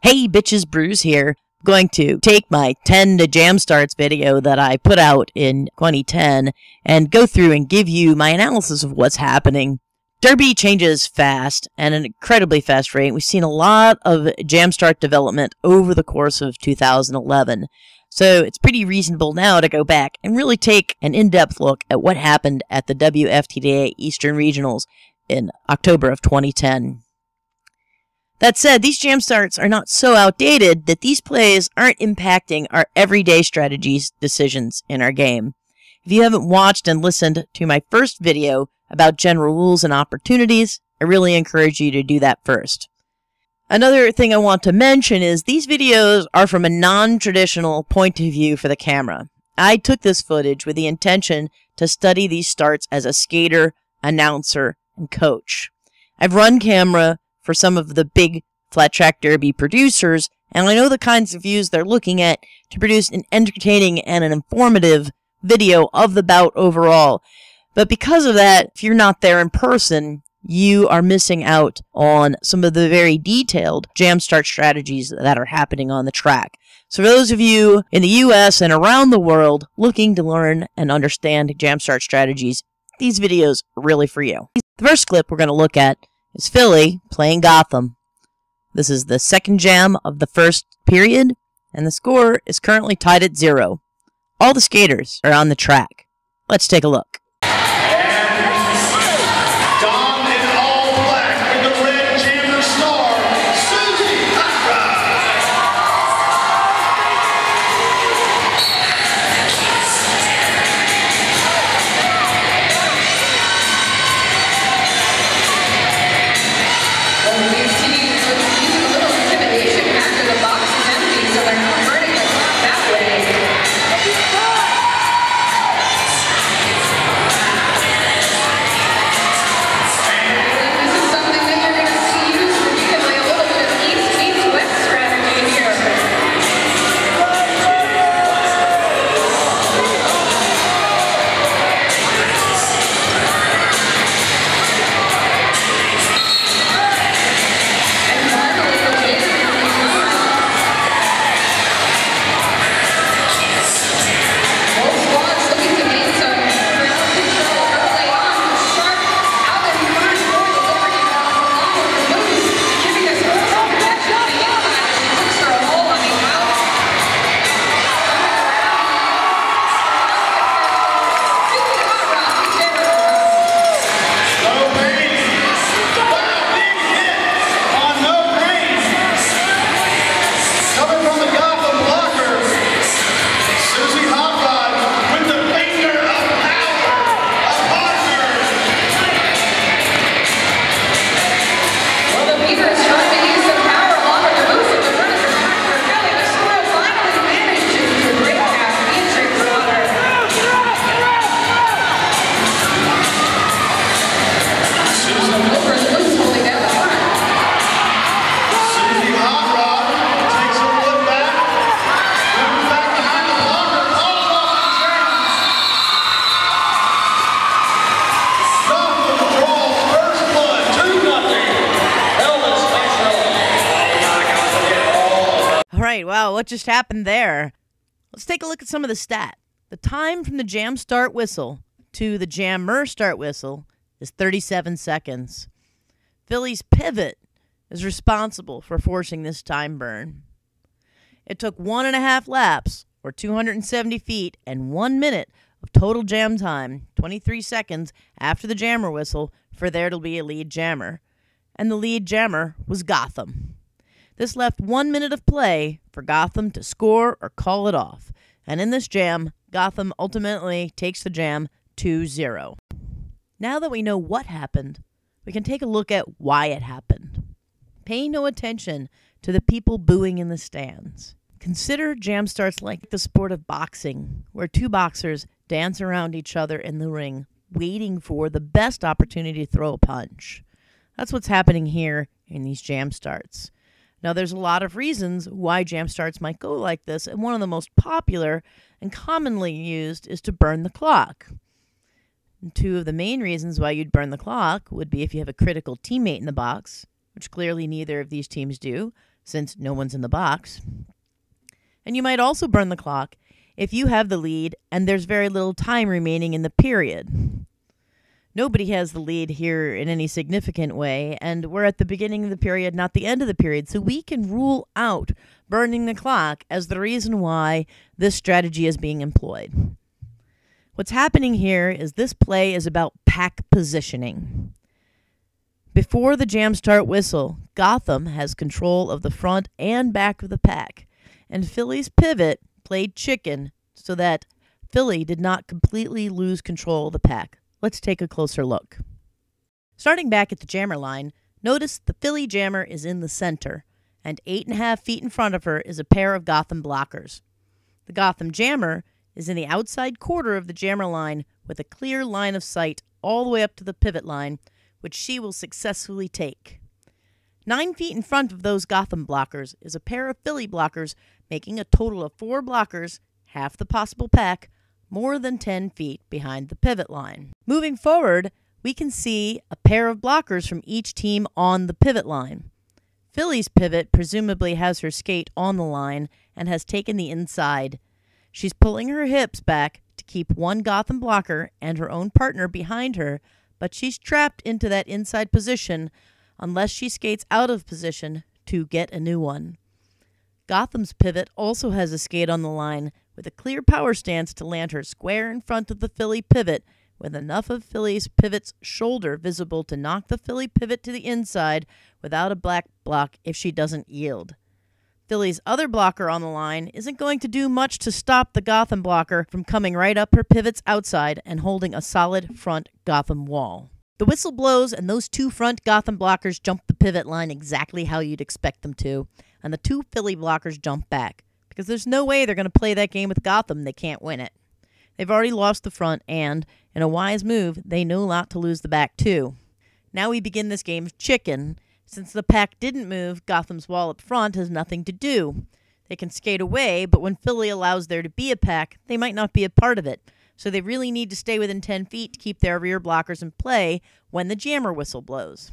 Hey, Bitches Bruze here. I'm going to take my 10 to jam starts video that I put out in 2010 and go through and give you my analysis of what's happening. Derby changes fast and an incredibly fast rate. We've seen a lot of jam start development over the course of 2011. So it's pretty reasonable now to go back and really take an in-depth look at what happened at the WFTDA Eastern Regionals in October of 2010. That said, these jam starts are not so outdated that these plays aren't impacting our everyday strategies decisions in our game. If you haven't watched and listened to my first video about general rules and opportunities, I really encourage you to do that first. Another thing I want to mention is these videos are from a non-traditional point of view for the camera. I took this footage with the intention to study these starts as a skater, announcer, and coach. I've run camera for some of the big flat track derby producers, and I know the kinds of views they're looking at to produce an entertaining and an informative video of the bout overall. But because of that, if you're not there in person, you are missing out on some of the very detailed jam start strategies that are happening on the track. So for those of you in the US and around the world looking to learn and understand jam start strategies, these videos are really for you. The first clip we're going to look at is Philly playing Gotham. This is the second jam of the first period, and the score is currently tied at 0. All the skaters are on the track. Let's take a look. Wow, what just happened there? Let's take a look at some of the stats. The time from the jam start whistle to the jammer start whistle is 37 seconds. Philly's pivot is responsible for forcing this time burn. It took 1.5 laps, or 270 feet, and 1 minute of total jam time, 23 seconds after the jammer whistle, for there to be a lead jammer. And the lead jammer was Gotham. This left 1 minute of play for Gotham to score or call it off. And in this jam, Gotham ultimately takes the jam 2-0. Now that we know what happened, we can take a look at why it happened. Pay no attention to the people booing in the stands. Consider jam starts like the sport of boxing, where two boxers dance around each other in the ring, waiting for the best opportunity to throw a punch. That's what's happening here in these jam starts. Now, there's a lot of reasons why jam starts might go like this, and one of the most popular and commonly used is to burn the clock. And two of the main reasons why you'd burn the clock would be if you have a critical teammate in the box, which clearly neither of these teams do, since no one's in the box. And you might also burn the clock if you have the lead and there's very little time remaining in the period. Nobody has the lead here in any significant way, and we're at the beginning of the period, not the end of the period, so we can rule out burning the clock as the reason why this strategy is being employed. What's happening here is this play is about pack positioning. Before the jam start whistle, Gotham has control of the front and back of the pack, and Philly's pivot played chicken so that Philly did not completely lose control of the pack. Let's take a closer look. Starting back at the jammer line, notice the Philly jammer is in the center, and 8.5 feet in front of her is a pair of Gotham blockers. The Gotham jammer is in the outside quarter of the jammer line with a clear line of sight all the way up to the pivot line, which she will successfully take. 9 feet in front of those Gotham blockers is a pair of Philly blockers, making a total of 4 blockers, half the possible pack, more than 10 feet behind the pivot line. Moving forward, we can see a pair of blockers from each team on the pivot line. Philly's pivot presumably has her skate on the line and has taken the inside. She's pulling her hips back to keep one Gotham blocker and her own partner behind her, but she's trapped into that inside position unless she skates out of position to get a new one. Gotham's pivot also has a skate on the line with a clear power stance to land her square in front of the Philly pivot with enough of Philly's pivot's shoulder visible to knock the Philly pivot to the inside without a black block if she doesn't yield. Philly's other blocker on the line isn't going to do much to stop the Gotham blocker from coming right up her pivot's outside and holding a solid front Gotham wall. The whistle blows and those 2 front Gotham blockers jump the pivot line exactly how you'd expect them to, and the 2 Philly blockers jump back, because there's no way they're going to play that game with Gotham. They can't win it. They've already lost the front, and, in a wise move, they know not to lose the back too. Now we begin this game of chicken. Since the pack didn't move, Gotham's wall up front has nothing to do. They can skate away, but when Philly allows there to be a pack, they might not be a part of it. So they really need to stay within 10 feet to keep their rear blockers in play when the jammer whistle blows.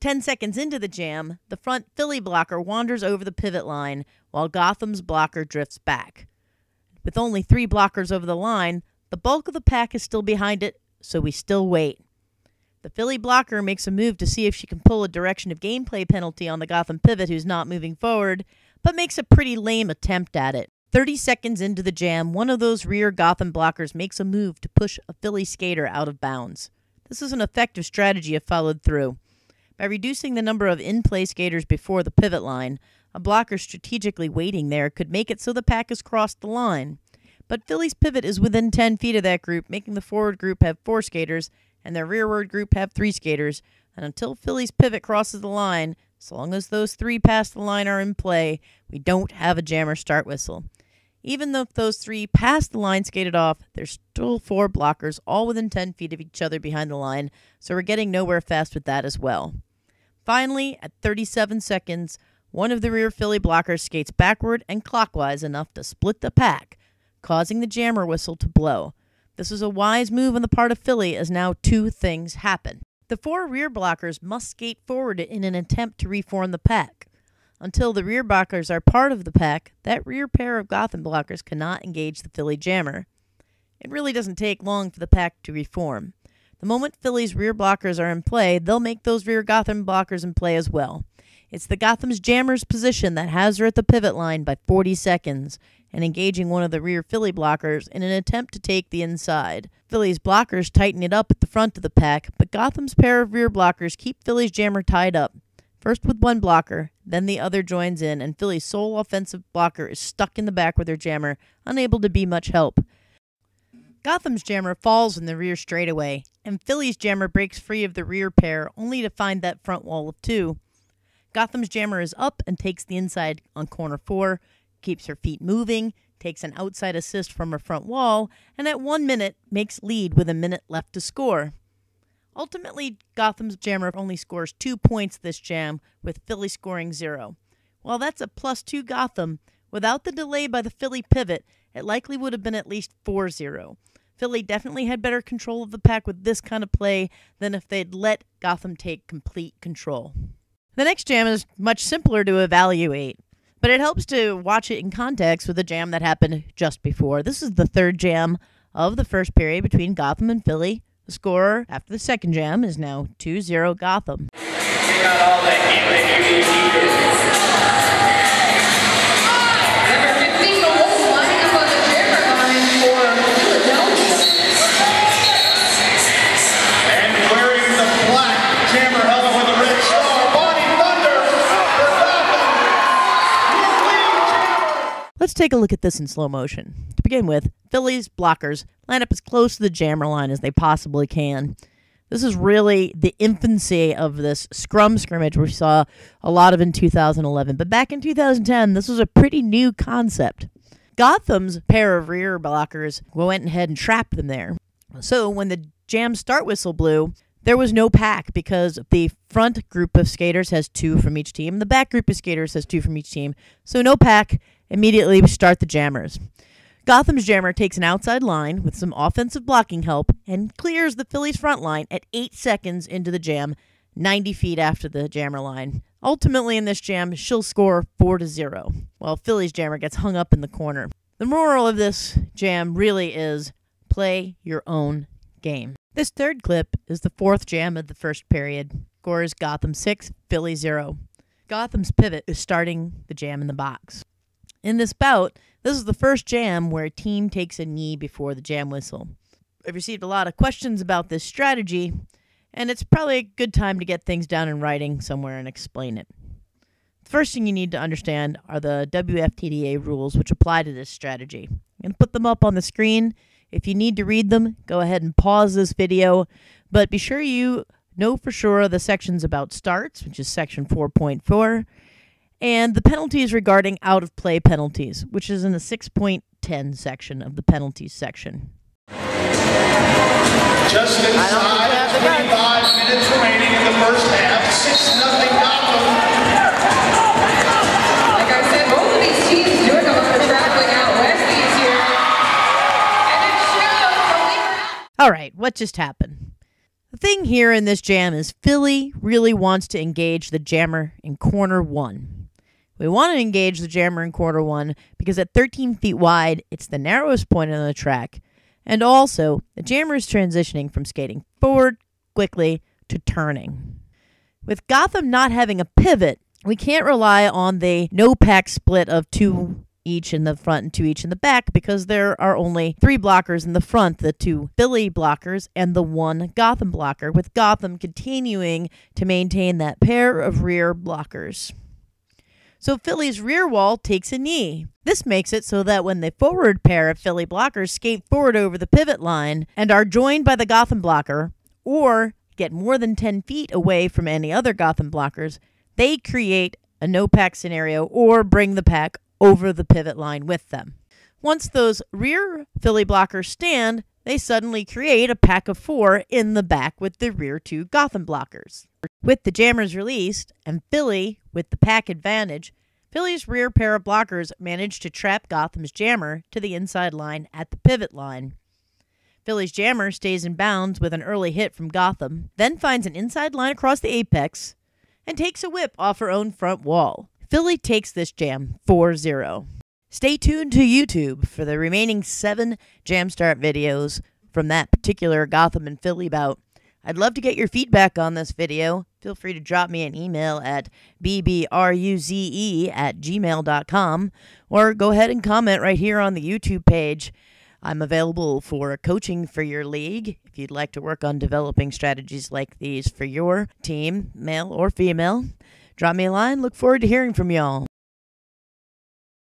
10 seconds into the jam, the front Philly blocker wanders over the pivot line while Gotham's blocker drifts back. With only 3 blockers over the line, the bulk of the pack is still behind it, so we still wait. The Philly blocker makes a move to see if she can pull a direction of gameplay penalty on the Gotham pivot who's not moving forward, but makes a pretty lame attempt at it. 30 seconds into the jam, one of those rear Gotham blockers makes a move to push a Philly skater out of bounds. This is an effective strategy if followed through. By reducing the number of in-play skaters before the pivot line, a blocker strategically waiting there could make it so the pack has crossed the line. But Philly's pivot is within 10 feet of that group, making the forward group have 4 skaters and the rearward group have 3 skaters, and until Philly's pivot crosses the line, as long as those 3 past the line are in play, we don't have a jammer start whistle. Even though those 3 past the line skated off, there's still 4 blockers, all within 10 feet of each other behind the line, so we're getting nowhere fast with that as well. Finally, at 37 seconds, one of the rear Philly blockers skates backward and clockwise enough to split the pack, causing the jammer whistle to blow. This is a wise move on the part of Philly, as now 2 things happen. The 4 rear blockers must skate forward in an attempt to reform the pack. Until the rear blockers are part of the pack, that rear pair of Gotham blockers cannot engage the Philly jammer. It really doesn't take long for the pack to reform. The moment Philly's rear blockers are in play, they'll make those rear Gotham blockers in play as well. It's the Gotham's jammer's position that has her at the pivot line by 40 seconds and engaging one of the rear Philly blockers in an attempt to take the inside. Philly's blockers tighten it up at the front of the pack, but Gotham's pair of rear blockers keep Philly's jammer tied up. First with one blocker, then the other joins in, and Philly's sole offensive blocker is stuck in the back with her jammer, unable to be much help. Gotham's jammer falls in the rear straightaway, and Philly's jammer breaks free of the rear pair, only to find that front wall of 2. Gotham's jammer is up and takes the inside on corner 4, keeps her feet moving, takes an outside assist from her front wall, and at 1 minute makes lead with a minute left to score. Ultimately, Gotham's jammer only scores 2 points this jam, with Philly scoring 0. While that's a +2 Gotham, without the delay by the Philly pivot, it likely would have been at least 4-0. Philly definitely had better control of the pack with this kind of play than if they'd let Gotham take complete control. The next jam is much simpler to evaluate, but it helps to watch it in context with a jam that happened just before. This is the third jam of the first period between Gotham and Philly. The score after the second jam is now 2-0 Gotham. Let's take a look at this in slow motion. To begin with, Philly's blockers line up as close to the jammer line as they possibly can. This is really the infancy of this scrum scrimmage we saw a lot of in 2011. But back in 2010, this was a pretty new concept. Gotham's pair of rear blockers went ahead and trapped them there. So when the jam start whistle blew, there was no pack because the front group of skaters has 2 from each team. The back group of skaters has 2 from each team. So no pack. Immediately we start the jammers. Gotham's jammer takes an outside line with some offensive blocking help and clears the Phillies front line at 8 seconds into the jam, 90 feet after the jammer line. Ultimately in this jam, she'll score 4-0, while Philly's jammer gets hung up in the corner. The moral of this jam really is play your own game. This third clip is the fourth jam of the first period. Score is Gotham 6, Philly 0. Gotham's pivot is starting the jam in the box. In this bout, this is the first jam where a team takes a knee before the jam whistle. I've received a lot of questions about this strategy, and it's probably a good time to get things down in writing somewhere and explain it. The first thing you need to understand are the WFTDA rules which apply to this strategy. I'm going to put them up on the screen. If you need to read them, go ahead and pause this video, but be sure you know for sure the sections about starts, which is section 4.4, and the penalties regarding out-of-play penalties, which is in the 6.10 section of the penalties section. Just inside 25 minutes remaining in the first half, 6-0 Gotham. Like I said, both of these teams doing a lot of traveling out west these years. And it shows, believe it or not. All right, what just happened? The thing here in this jam is Philly really wants to engage the jammer in corner 1. We want to engage the jammer in corner 1 because at 13 feet wide, it's the narrowest point on the track. And also, the jammer is transitioning from skating forward quickly to turning. With Gotham not having a pivot, we can't rely on the no-pack split of 2 each in the front and 2 each in the back because there are only 3 blockers in the front, the 2 Philly blockers and the 1 Gotham blocker, with Gotham continuing to maintain that pair of rear blockers. So Philly's rear wall takes a knee. This makes it so that when the forward pair of Philly blockers skate forward over the pivot line and are joined by the Gotham blocker, or get more than 10 feet away from any other Gotham blockers, they create a no-pack scenario or bring the pack over the pivot line with them. Once those rear Philly blockers stand, they suddenly create a pack of 4 in the back with the rear 2 Gotham blockers. With the jammers released, and Philly with the pack advantage, Philly's rear pair of blockers managed to trap Gotham's jammer to the inside line at the pivot line. Philly's jammer stays in bounds with an early hit from Gotham, then finds an inside line across the apex, and takes a whip off her own front wall. Philly takes this jam 4-0. Stay tuned to YouTube for the remaining 7 jam start videos from that particular Gotham and Philly bout. I'd love to get your feedback on this video. Feel free to drop me an email at bbruze@gmail.com or go ahead and comment right here on the YouTube page. I'm available for coaching for your league if you'd like to work on developing strategies like these for your team, male or female. Drop me a line. Look forward to hearing from y'all.